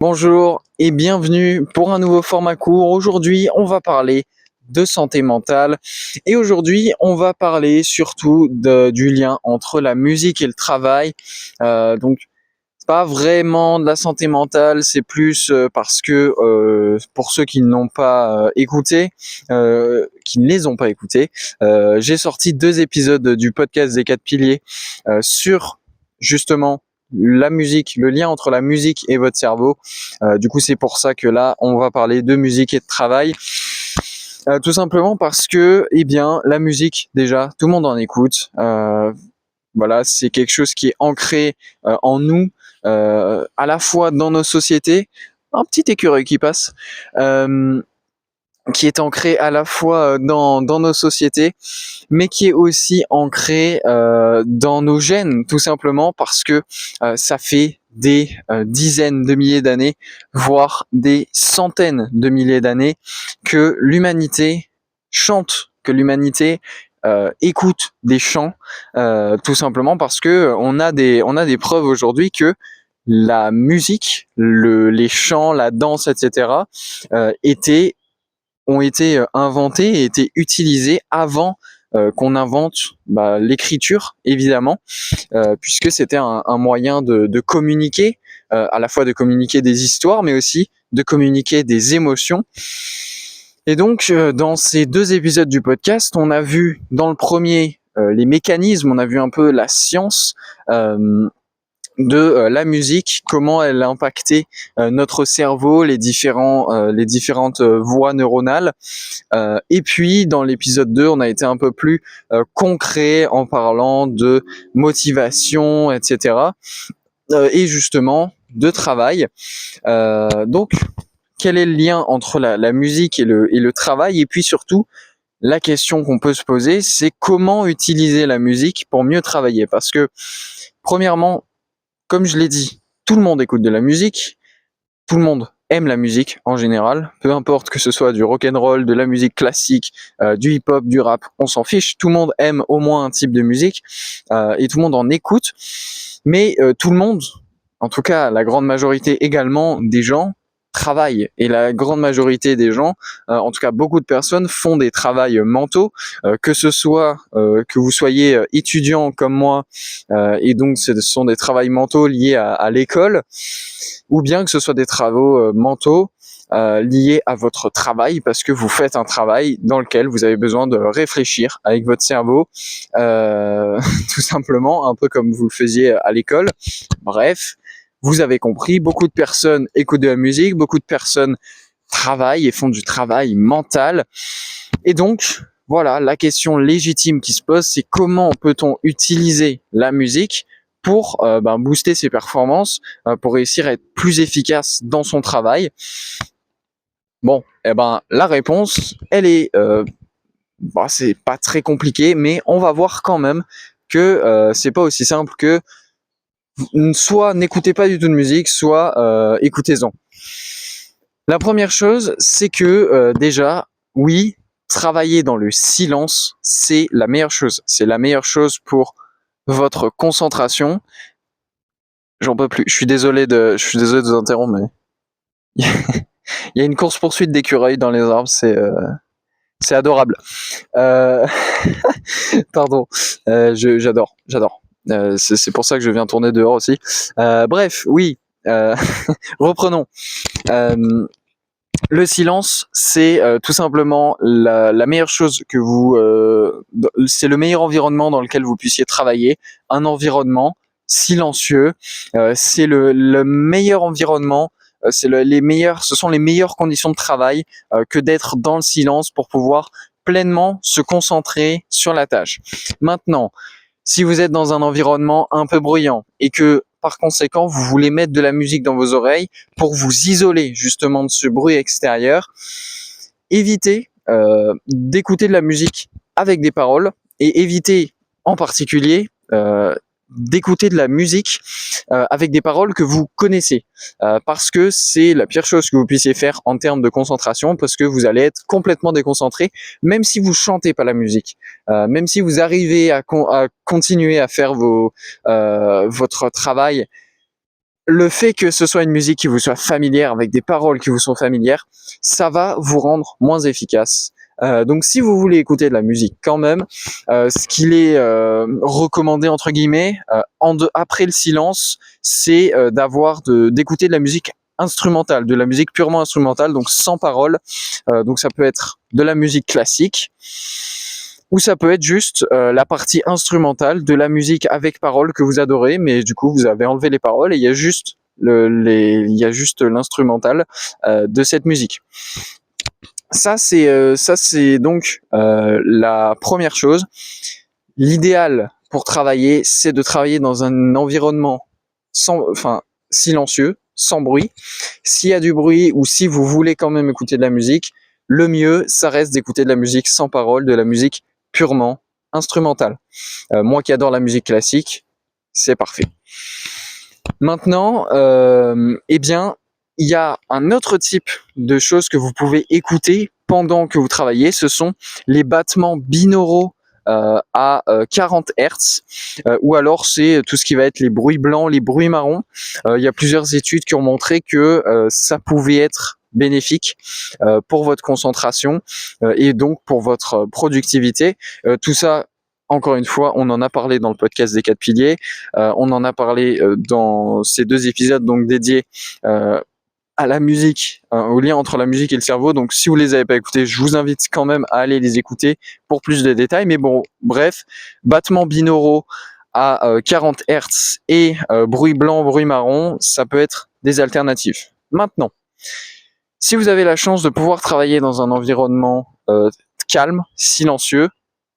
Bonjour et bienvenue pour un nouveau format court. Aujourd'hui, on va parler de santé mentale et aujourd'hui, on va parler surtout du lien entre la musique et le travail. Donc, c'est pas vraiment de la santé mentale, c'est plus parce que pour ceux qui n'ont pas écouté, qui ne les ont pas écoutés, j'ai sorti 2 épisodes du podcast des 4 piliers sur justement la musique, le lien entre la musique et votre cerveau. Du coup, c'est pour ça que là, on va parler de musique et de travail. Tout simplement parce que, eh bien, la musique, déjà, tout le monde en écoute. Voilà, c'est quelque chose qui est ancré en nous, à la fois dans nos sociétés, un petit écureuil qui passe, euh, qui est ancré à la fois dans nos sociétés, mais qui est aussi ancré dans nos gènes, tout simplement parce que ça fait des dizaines de milliers d'années, voire des centaines de milliers d'années, que l'humanité chante, que l'humanité écoute des chants, tout simplement parce que on a des preuves aujourd'hui que la musique, les chants, la danse, etc., étaient ont été inventés et été utilisés avant qu'on invente l'écriture, évidemment, puisque c'était un moyen de communiquer, à la fois de communiquer des histoires, mais aussi de communiquer des émotions. Et donc, dans ces 2 épisodes du podcast, on a vu dans le premier les mécanismes, on a vu un peu la science de la musique, comment elle a impacté notre cerveau, les différentes voies neuronales. Et puis dans l'épisode 2, on a été un peu plus concret en parlant de motivation, etc. Et justement de travail. Donc, quel est le lien entre la musique et le travail? Et puis surtout, la question qu'on peut se poser, c'est comment utiliser la musique pour mieux travailler? Parce que, premièrement, comme je l'ai dit, tout le monde écoute de la musique, tout le monde aime la musique en général, peu importe que ce soit du rock and roll, de la musique classique, du hip-hop, du rap, on s'en fiche. Tout le monde aime au moins un type de musique et tout le monde en écoute. Mais tout le monde, en tout cas la grande majorité également des gens, travaillent. Et la grande majorité des gens, en tout cas beaucoup de personnes, font des travails mentaux, que ce soit que vous soyez étudiant comme moi, et donc ce sont des travails mentaux liés à l'école, ou bien que ce soit des travaux mentaux liés à votre travail, parce que vous faites un travail dans lequel vous avez besoin de réfléchir avec votre cerveau, tout simplement, un peu comme vous le faisiez à l'école. Bref, vous avez compris, beaucoup de personnes écoutent de la musique, beaucoup de personnes travaillent et font du travail mental. Et donc, voilà, la question légitime qui se pose, c'est comment peut-on utiliser la musique pour booster ses performances, pour réussir à être plus efficace dans son travail. Bon, la réponse, elle est, c'est pas très compliqué, mais on va voir quand même que c'est pas aussi simple que soit n'écoutez pas du tout de musique, soit écoutez-en. La première chose, c'est que déjà, oui, travailler dans le silence, c'est la meilleure chose. C'est la meilleure chose pour votre concentration. J'en peux plus. Je suis désolé de vous interrompre, mais il y a une course poursuite d'écureuils dans les arbres. C'est adorable. Euh, Pardon. J'adore. C'est pour ça que je viens tourner dehors aussi. Bref, oui. Reprenons. Euh, Le silence, c'est tout simplement la meilleure chose que c'est le meilleur environnement dans lequel vous puissiez travailler, un environnement silencieux. C'est le meilleur environnement. Ce sont les meilleures conditions de travail que d'être dans le silence pour pouvoir pleinement se concentrer sur la tâche. Maintenant, si vous êtes dans un environnement un peu bruyant et que par conséquent vous voulez mettre de la musique dans vos oreilles pour vous isoler justement de ce bruit extérieur, évitez d'écouter de la musique avec des paroles et évitez en particulier d'écouter de la musique avec des paroles que vous connaissez, parce que c'est la pire chose que vous puissiez faire en termes de concentration, parce que vous allez être complètement déconcentré, même si vous chantez pas la musique, même si vous arrivez à continuer à faire votre travail le fait que ce soit une musique qui vous soit familière, avec des paroles qui vous sont familières, ça va vous rendre moins efficace. Donc si vous voulez écouter de la musique quand même, ce qu'il est recommandé entre guillemets après le silence, c'est d'écouter de la musique instrumentale, de la musique purement instrumentale, donc sans paroles. Donc ça peut être de la musique classique, ou ça peut être juste la partie instrumentale de la musique avec paroles que vous adorez, mais du coup vous avez enlevé les paroles et il y a juste l'instrumental de cette musique. Ça c'est donc la première chose. L'idéal pour travailler, c'est de travailler dans un environnement silencieux, sans bruit. S'il y a du bruit ou si vous voulez quand même écouter de la musique, le mieux, ça reste d'écouter de la musique sans parole, de la musique purement instrumentale. Moi qui adore la musique classique, c'est parfait. Maintenant, eh bien, il y a un autre type de choses que vous pouvez écouter pendant que vous travaillez, ce sont les battements binauraux à 40 Hz, ou alors c'est tout ce qui va être les bruits blancs, les bruits marrons. Il y a plusieurs études qui ont montré que ça pouvait être bénéfique pour votre concentration et donc pour votre productivité. Tout ça, encore une fois, on en a parlé dans le podcast des 4 piliers, on en a parlé dans ces 2 épisodes donc dédiés à la musique, au lien entre la musique et le cerveau. Donc si vous les avez pas écoutés, je vous invite quand même à aller les écouter pour plus de détails. Mais bon, bref, battements binauraux à 40 Hz et bruit blanc, bruit marron, ça peut être des alternatives. Maintenant, si vous avez la chance de pouvoir travailler dans un environnement calme, silencieux,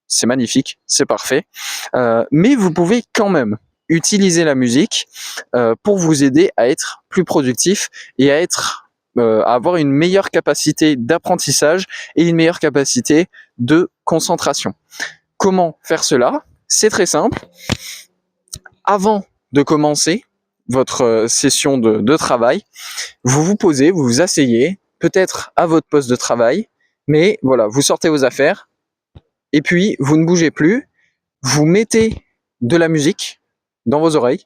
c'est magnifique, c'est parfait. Mais vous pouvez quand même utiliser la musique pour vous aider à être plus productif et à avoir une meilleure capacité d'apprentissage et une meilleure capacité de concentration. Comment faire cela? C'est très simple. Avant de commencer votre session de travail, vous vous posez, vous vous asseyez, peut-être à votre poste de travail, mais voilà, vous sortez vos affaires et puis vous ne bougez plus, vous mettez de la musique dans vos oreilles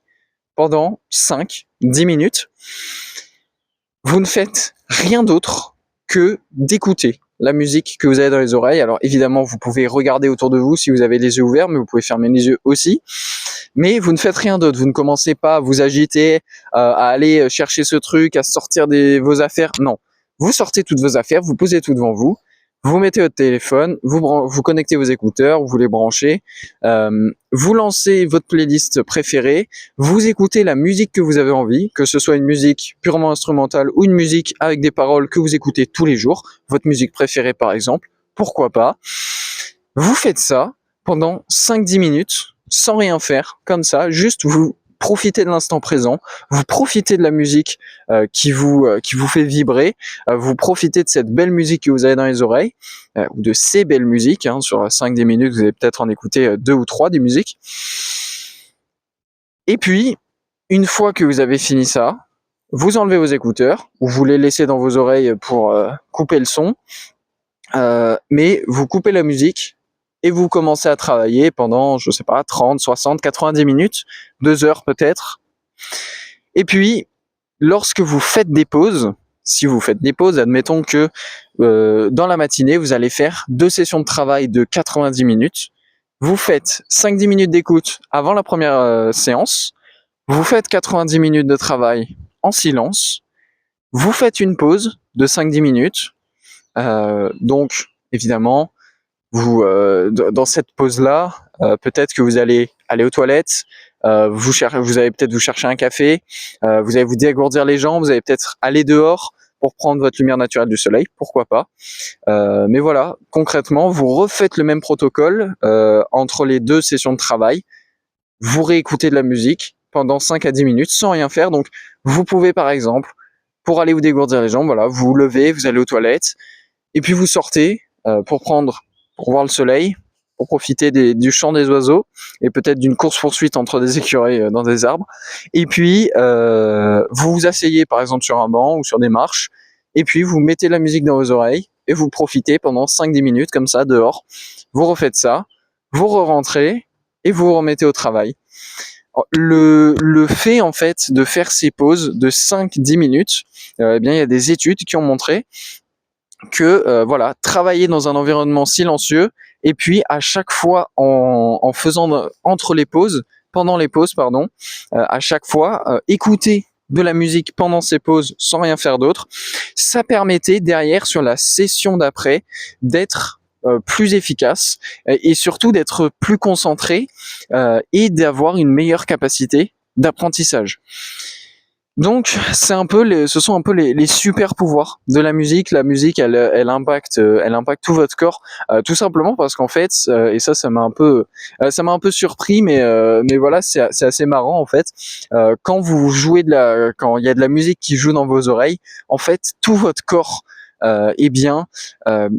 pendant 5-10 minutes. Vous ne faites rien d'autre que d'écouter la musique que vous avez dans les oreilles. Alors évidemment, vous pouvez regarder autour de vous si vous avez les yeux ouverts, mais vous pouvez fermer les yeux aussi. Mais vous ne faites rien d'autre. Vous ne commencez pas à vous agiter, à aller chercher ce truc, à sortir vos affaires. Non. Vous sortez toutes vos affaires, vous posez tout devant vous. Vous mettez votre téléphone, vous connectez vos écouteurs, vous les branchez, vous lancez votre playlist préférée, vous écoutez la musique que vous avez envie, que ce soit une musique purement instrumentale ou une musique avec des paroles que vous écoutez tous les jours, votre musique préférée par exemple, pourquoi pas. Vous faites ça pendant 5-10 minutes, sans rien faire, comme ça, juste vous profitez de l'instant présent, vous profitez de la musique qui vous fait vibrer, vous profitez de cette belle musique que vous avez dans les oreilles, ou de ces belles musiques, sur 5-10 minutes, vous allez peut-être en écouter 2 ou 3 des musiques. Et puis, une fois que vous avez fini ça, vous enlevez vos écouteurs, ou vous les laissez dans vos oreilles pour couper le son, mais vous coupez la musique, et vous commencez à travailler pendant, je sais pas, 30, 60, 90 minutes, 2 heures peut-être. Et puis, lorsque vous faites des pauses, si vous faites des pauses, admettons que dans la matinée, vous allez faire 2 sessions de travail de 90 minutes. Vous faites 5-10 minutes d'écoute avant la première séance. Vous faites 90 minutes de travail en silence. Vous faites une pause de 5-10 minutes. Donc, évidemment, dans cette pause-là, peut-être que vous allez aller aux toilettes, vous allez peut-être vous chercher un café, vous allez vous dégourdir les jambes, vous allez peut-être aller dehors pour prendre votre lumière naturelle du soleil, pourquoi pas. Mais voilà, concrètement, vous refaites le même protocole entre les 2 sessions de travail. Vous réécoutez de la musique pendant 5 à 10 minutes sans rien faire. Donc, vous pouvez par exemple, pour aller vous dégourdir les jambes, voilà, vous vous levez, vous allez aux toilettes, et puis vous sortez pour voir le soleil, pour profiter du chant des oiseaux et peut-être d'une course-poursuite entre des écureuils dans des arbres. Et puis, vous vous asseyez par exemple sur un banc ou sur des marches, et puis vous mettez la musique dans vos oreilles et vous profitez pendant 5-10 minutes comme ça dehors. Vous refaites ça, vous rentrez et vous vous remettez au travail. Le fait en fait de faire ces pauses de 5-10 minutes, eh bien il y a des études qui ont montré que voilà, travailler dans un environnement silencieux et puis à chaque fois en faisant entre les pauses, pendant les pauses pardon, à chaque fois écouter de la musique pendant ces pauses sans rien faire d'autre, ça permettait derrière sur la session d'après d'être plus efficace et surtout d'être plus concentré et d'avoir une meilleure capacité d'apprentissage. Donc, ce sont un peu les super pouvoirs de la musique. La musique, elle impacte tout votre corps, tout simplement parce qu'en fait, et ça m'a un peu surpris, mais voilà, c'est assez marrant en fait. Quand vous jouez quand il y a de la musique qui joue dans vos oreilles, en fait, tout votre corps, eh bien, euh,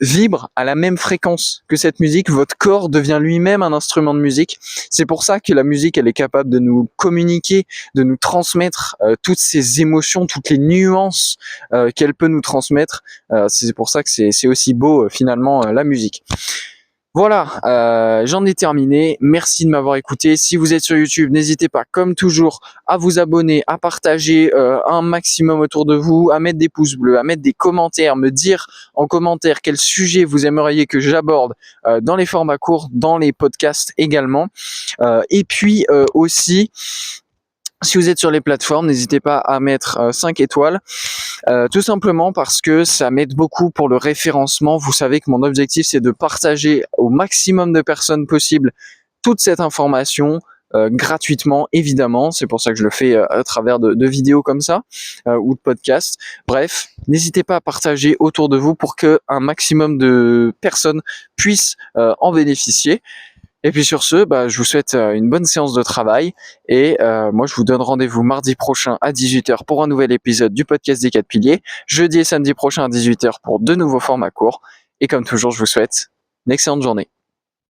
vibre à la même fréquence que cette musique, votre corps devient lui-même un instrument de musique. C'est pour ça que la musique, elle est capable de nous communiquer, de nous transmettre toutes ces émotions, toutes les nuances qu'elle peut nous transmettre. C'est pour ça que c'est aussi beau finalement la musique. Voilà, j'en ai terminé. Merci de m'avoir écouté. Si vous êtes sur YouTube, n'hésitez pas, comme toujours, à vous abonner, à partager un maximum autour de vous, à mettre des pouces bleus, à mettre des commentaires, me dire en commentaire quel sujet vous aimeriez que j'aborde dans les formats courts, dans les podcasts également. Et puis aussi, si vous êtes sur les plateformes, n'hésitez pas à mettre 5 étoiles, tout simplement parce que ça m'aide beaucoup pour le référencement. Vous savez que mon objectif, c'est de partager au maximum de personnes possible toute cette information gratuitement, évidemment. C'est pour ça que je le fais à travers de vidéos comme ça ou de podcasts. Bref, n'hésitez pas à partager autour de vous pour que un maximum de personnes puissent en bénéficier. Et puis sur ce, je vous souhaite une bonne séance de travail et moi je vous donne rendez-vous mardi prochain à 18h pour un nouvel épisode du podcast des 4 piliers, jeudi et samedi prochain à 18h pour de nouveaux formats courts et comme toujours je vous souhaite une excellente journée.